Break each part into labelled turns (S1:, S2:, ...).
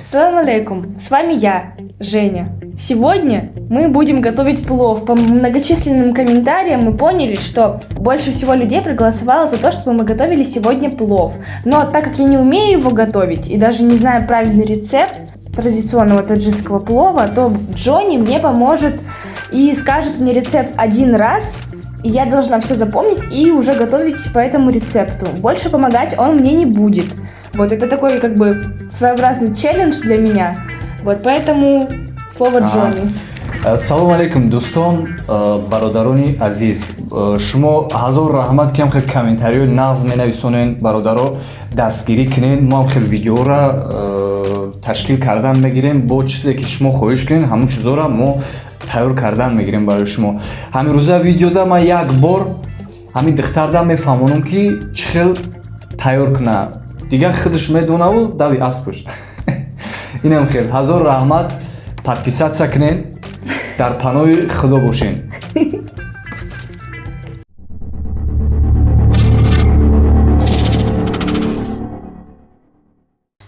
S1: Салам алейкум, с вами я, Женя. Сегодня мы будем готовить плов. По многочисленным комментариям мы поняли, что больше всего людей проголосовало за то, чтобы мы готовили сегодня плов. Но так как я не умею его готовить и даже не знаю правильный рецепт традиционного таджикского плова, то Джонни мне поможет и скажет мне рецепт один раз, и я должна все запомнить и уже готовить по этому рецепту. Больше помогать он мне не будет. Вот это такой как бы своеобразный челлендж для меня. Вот поэтому слово Джонни.
S2: Салом алейкум, дӯстон, бародарони азиз. Шумо ҳазор раҳмат ки ҳам хел комментариҳои нағз менависонед, бародаро дастгирӣ кунед. Мо ҳам хел видеоро ташкил кардан мегирем. Бо чизе ки шумо хоҳиш кунед, ҳамон чизоро мо тайёр кардан мегирем барои шумо. Ҳамирӯза видеода ман як бор ҳамин духтарда мефаҳмонам ки чӣ хел тайёр куна. Дигар худаш медонаву дави аспуш. Инам хел ҳазор раҳмат. Подписаться кунед. Дар паноҳи Худо бошен.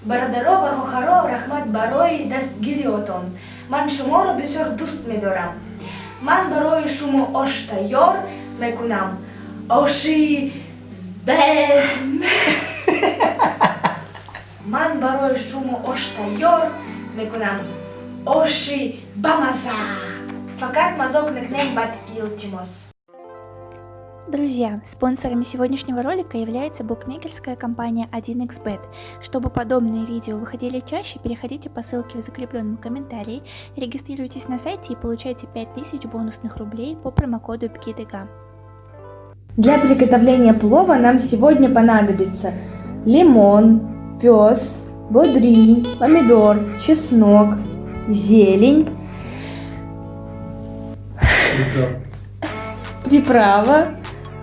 S1: Бародаро ва хохаро рахмат барои дастгириотон. Ман шуморо бисёр дӯст медорам. Ман барои шумо ош тайёр мекунам. Оши бен. Ман барои шумо ош тайёр мекунам. Оши бамаза. Факат мазок некнем бат илтимос.
S3: Друзья, спонсорами сегодняшнего ролика является букмекерская компания 1xbet. Чтобы подобные видео выходили чаще, переходите по ссылке в закрепленном комментарии, регистрируйтесь на сайте и получайте 5000 бонусных рублей по промокоду БГИДГА.
S1: Для приготовления плова нам сегодня понадобится лимон, пёс, бодринь, помидор, чеснок, зелень, приправа,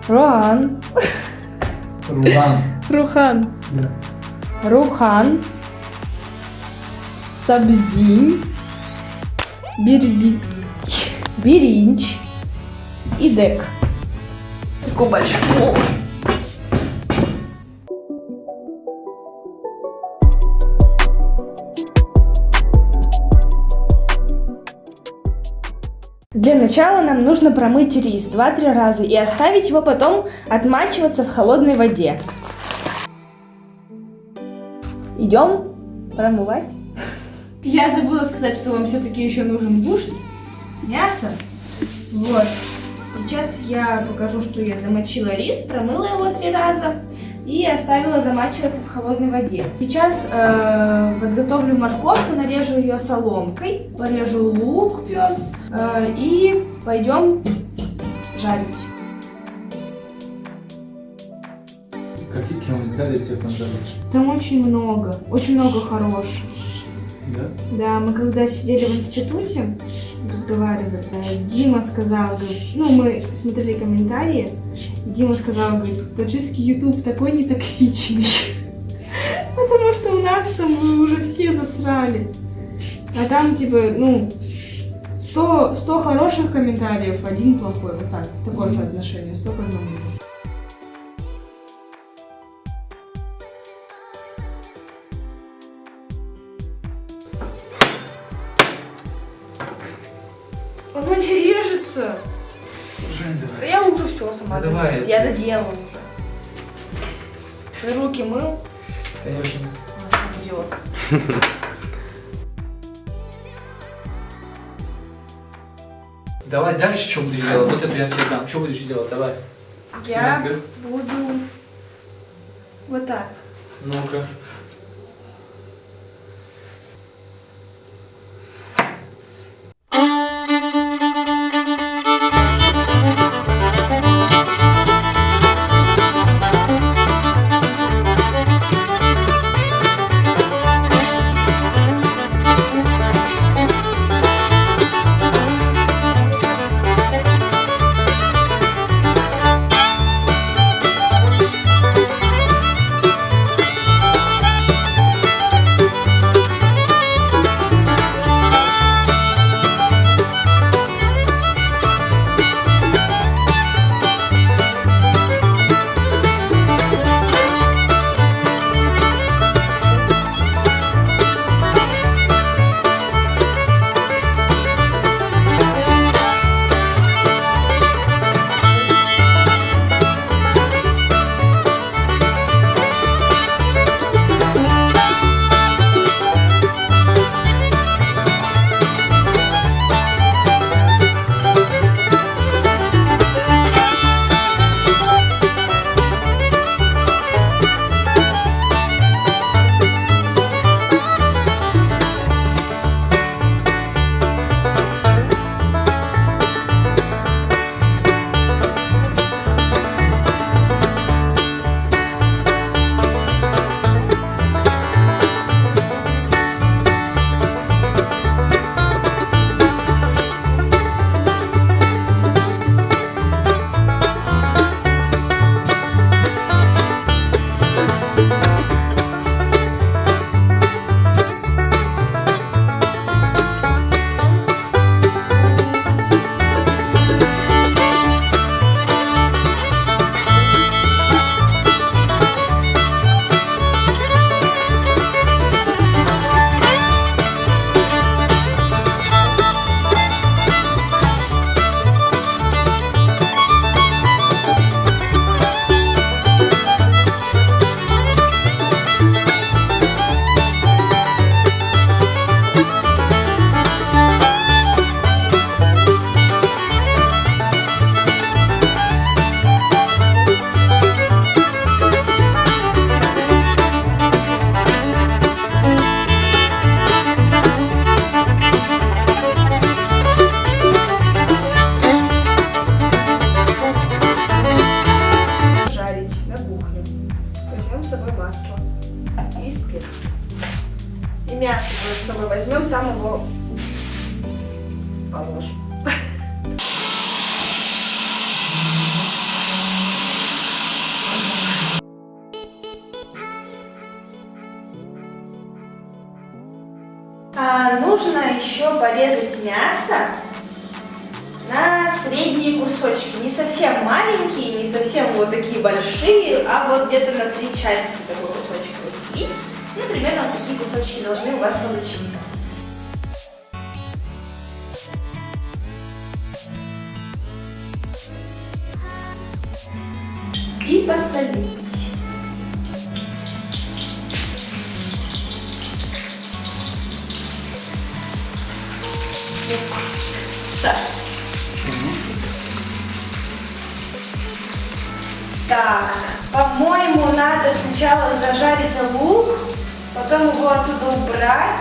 S1: рухан, сабзинь, биринч и дек. Такой большой. Для начала нам нужно промыть рис 2-3 раза и оставить его потом отмачиваться в холодной воде. Идем промывать. Я забыла сказать, что вам все-таки еще нужен бушт, мясо. Вот. Сейчас я покажу, что я замочила рис, промыла его 3 раза и оставила замачиваться в холодной воде. Сейчас подготовлю морковку, нарежу ее соломкой, порежу лук, пёс и пойдем жарить.
S2: Какие километры тебе понравились?
S1: Там очень много хороших.
S2: Да?
S1: Да, мы когда сидели в институте, разговаривали, Дима сказал, говорит, ну мы смотрели комментарии, Дима сказал, говорит, таджикский YouTube такой нетоксичный, потому что у нас там вы уже все засрали, а там типа, 100 хороших комментариев, 1 плохой, вот так, такое соотношение, 100 к 1. Оно не режется.
S2: Жень, давай.
S1: Я уже все сама.
S2: Давай,
S1: я доделала уже. Ты руки мыл?
S2: Конечно.
S1: Идиот.
S2: Давай дальше что будешь делать? Вот это я тебе дам. Что будешь делать? Давай.
S1: Я буду вот так.
S2: Ну-ка.
S1: с собой возьмем, там его положим. Нужно еще порезать мясо на средние кусочки. Не совсем маленькие, не совсем вот такие большие, а вот где-то на 3 части такой кусочек разделить. Ну, примерно вот такие кусочки должны у вас получиться. И посолить. Так, по-моему, надо сначала зажарить лук, потом его оттуда убрать,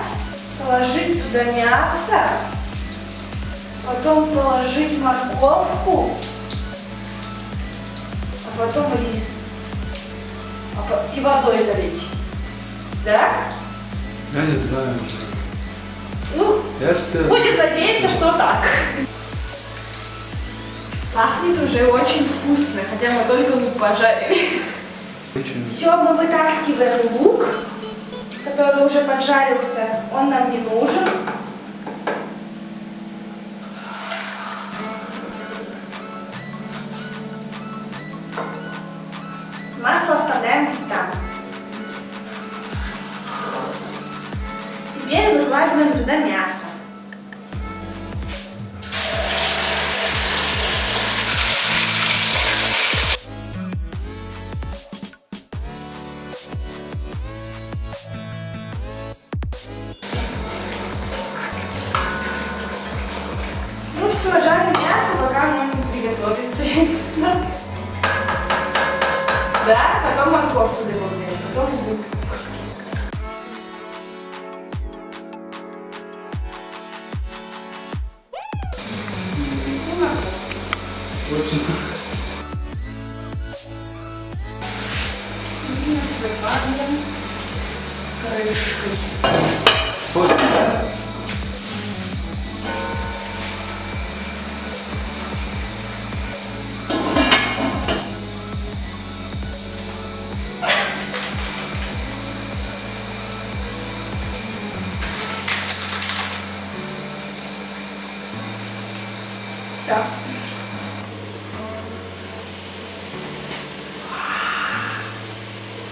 S1: положить туда мясо, потом положить морковку, а потом рис. И водой залить. Да?
S4: Я не знаю.
S1: Ну, будем надеяться, что так. Пахнет уже очень вкусно, хотя мы только лук поджарили. Все, мы вытаскиваем лук, который уже поджарился. Он нам не нужен. Масло оставляем там. Теперь выкладываем туда мясо. Ну все, жарим мясо, пока оно не приготовится, я не знаю. Да, потом морковку добавляем, потом лук. Выкладываем крышкой.
S4: Соль.
S1: Все.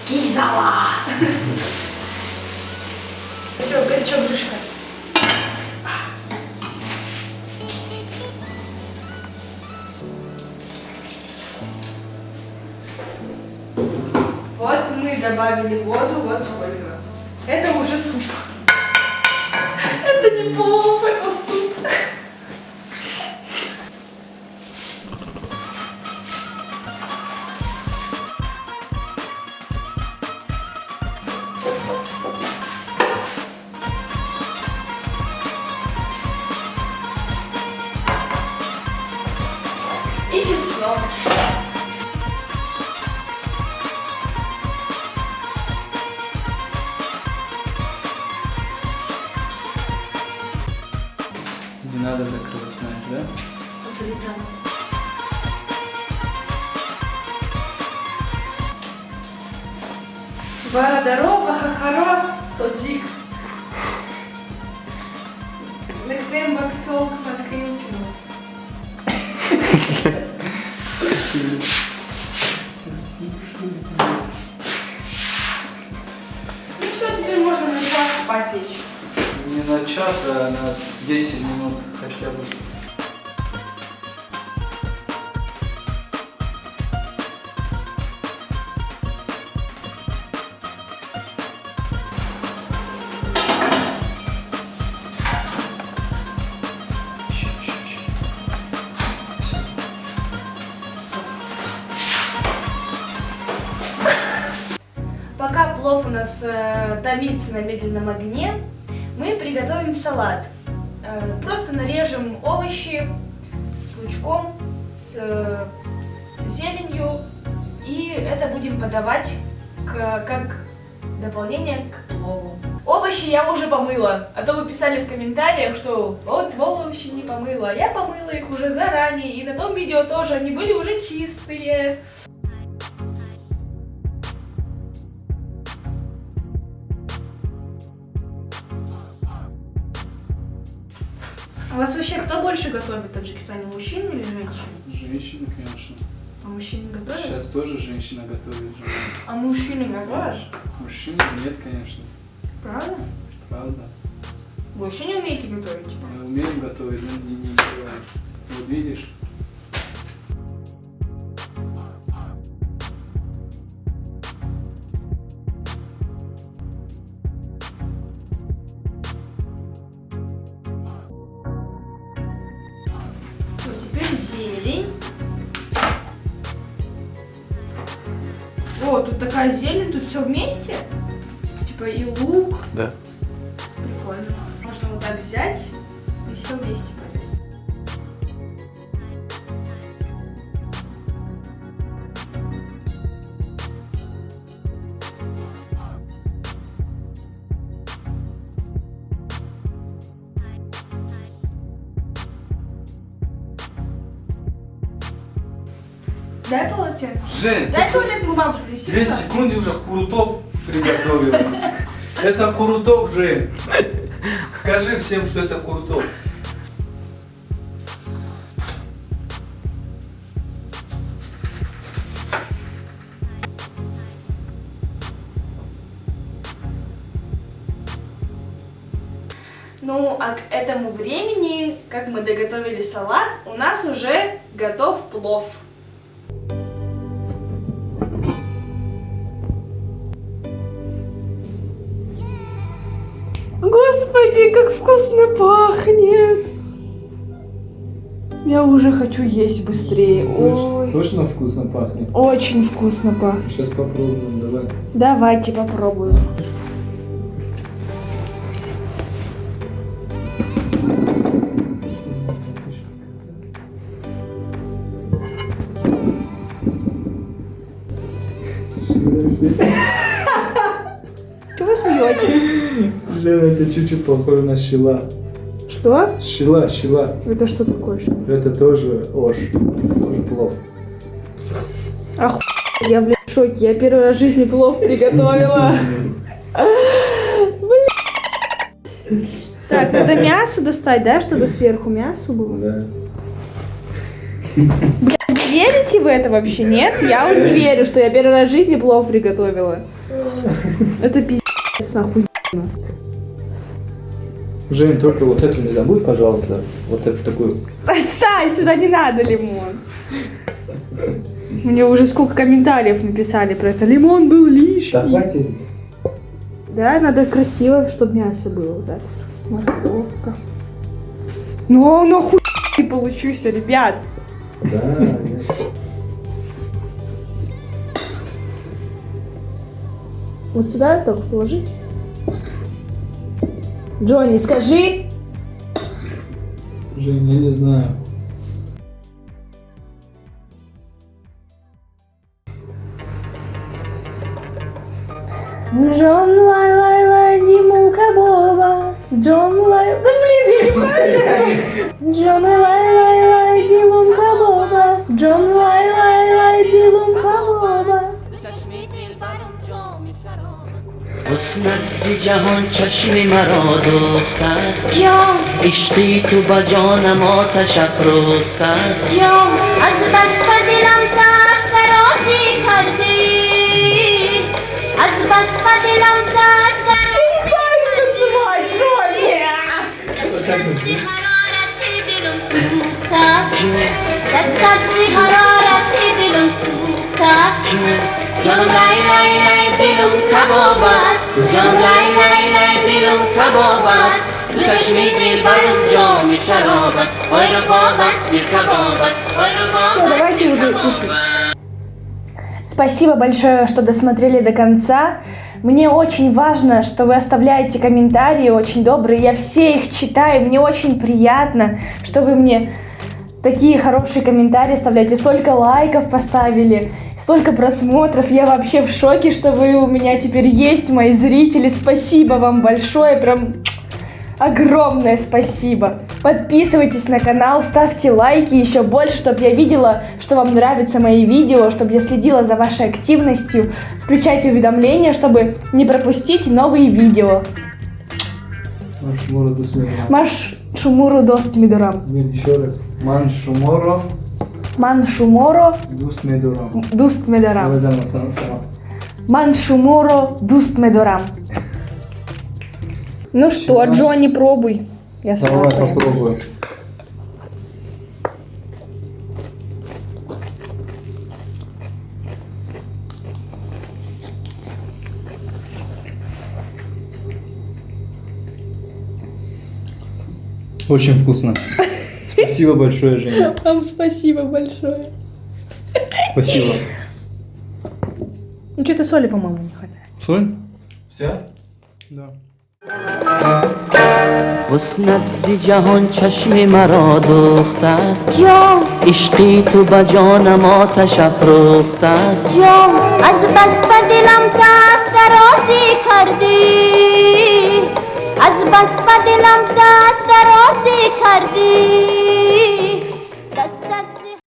S1: Кизала. Все, горячо крышка. Вот мы добавили воду, вот сколько. Это уже суп. Это не плов, это суп. И чеснок.
S4: Не надо закрывать, знаешь, да?
S1: Посолить надо. Барадаро, Бахахаро, Тоджик. Лектем бактолк макринчус. Ну все, теперь можно на час спать лечь.
S4: Не на час, а на 10 минут хотя бы.
S1: Пока плов у нас томится на медленном огне, мы приготовим салат. Просто нарежем овощи с лучком, с зеленью, и это будем подавать как дополнение к плову. Овощи я уже помыла, а то вы писали в комментариях, что вот овощи не помыла. Я помыла их уже заранее, и на том видео тоже они были уже чистые. А у вас вообще кто больше готовит в Таджикистане, мужчины или женщины?
S4: Женщины, конечно.
S1: А мужчины готовят?
S4: Сейчас тоже женщина готовит.
S1: А мужчины готовят?
S4: Мужчин нет, конечно.
S1: Правда?
S4: Правда.
S1: Вы вообще не умеете готовить?
S4: Мы умеем готовить, но не делаем. Вот видишь?
S1: Вот теперь зелень. О, тут такая зелень, тут все вместе. Типа и лук.
S2: Да.
S1: Прикольно. Можно вот так взять и все вместе пойдет. Дай полотенце.
S4: Жень,
S1: Дай туалетную бумагу, принеси.
S4: 2 секунды уже курутоп приготовил. Это курутоп, Жень. Скажи всем, что это курутоп.
S1: Ну, а к этому времени, как мы доготовили салат, у нас уже готов плов. Господи, как вкусно пахнет! Я уже хочу есть быстрее. Ой,
S4: Точно вкусно пахнет?
S1: очень вкусно пахнет.
S4: Сейчас попробуем, давай.
S1: Давайте попробуем. Чего вы смеетесь?
S4: Жена, это чуть-чуть похоже на щела.
S1: Что?
S4: Щела.
S1: Это что такое? Что?
S4: Это тоже ош. Тоже плов.
S1: Я, блядь, в шоке. Я первый раз в жизни плов приготовила. Блядь. Так, надо мясо достать, да, чтобы сверху мясо было?
S4: Да.
S1: Блядь, вы верите в это вообще, нет? Я вот не верю, что я первый раз в жизни плов приготовила. Это пиздец, охуенно.
S4: Жень, только вот эту не забудь, пожалуйста. Вот эту такую.
S1: Отстань, сюда не надо лимон. Мне уже сколько комментариев написали про это. Лимон был лишний.
S4: хватит.
S1: Да, надо красиво, чтобы мясо было, вот так. Морковка. Ну, нахуй не получусь, ребят.
S4: Да.
S1: Вот сюда так положить. Джонни, скажи.
S4: Жень, я не знаю.
S1: Джон лай лай лай Димулка Бобас. Джон лай... Да блин, я неправильно. Джон лай лай лай Димулка Бобас. Джон лай лай лай Димулка Бобас.
S5: حسنت زی جهان چشم مرا دوخته است
S1: جان
S5: عشقی تو با جانم آتش افروخته است
S1: جان
S6: از بس دلم دست درازی کردی از بس دلم دست درازی حرارت دلم سوخته است دستت بی حرارت دلم سوخته است جان لای لای لای دلم کباب است جان لای لای لای دلم کباب است چشم دلبرم جام شراب است وای رباب است بی کباب است وای رباب
S1: Всё, давайте уже кушать. Спасибо большое, что досмотрели до конца. Мне очень важно, что вы оставляете комментарии очень добрые. Я все их читаю, мне очень приятно, что вы мне такие хорошие комментарии оставляете, столько лайков поставили, столько просмотров. Я вообще в шоке, что вы у меня теперь есть, мои зрители. Спасибо вам большое, прям огромное спасибо. Подписывайтесь на канал, ставьте лайки еще больше, чтобы я видела, что вам нравятся мои видео, чтобы я следила за вашей активностью. Включайте уведомления, чтобы не пропустить новые видео. Маш шумуру дост мидорам.
S4: Нет, еще раз. Ман
S1: Шуморо
S4: дуст медорам.
S1: дуст медорам.
S4: Давай заново, сама.
S1: Ман шуморо дуст медорам. Ну что, Джонни, пробуй. Я
S4: Давай
S1: спробую.
S4: попробую. Очень вкусно. Спасибо большое, Женя.
S1: Вам спасибо большое.
S4: Спасибо.
S1: Ну что-то соли, по-моему, не хватает.
S4: Соль? Вся? Да.
S5: حسنت زی جهان چشم مرا دوخته است
S6: جان
S5: عشقی تو با جانم آتش افروخته است
S6: جان از بس به دلم دست درازی کردی از بس به دلم دست درازی کردی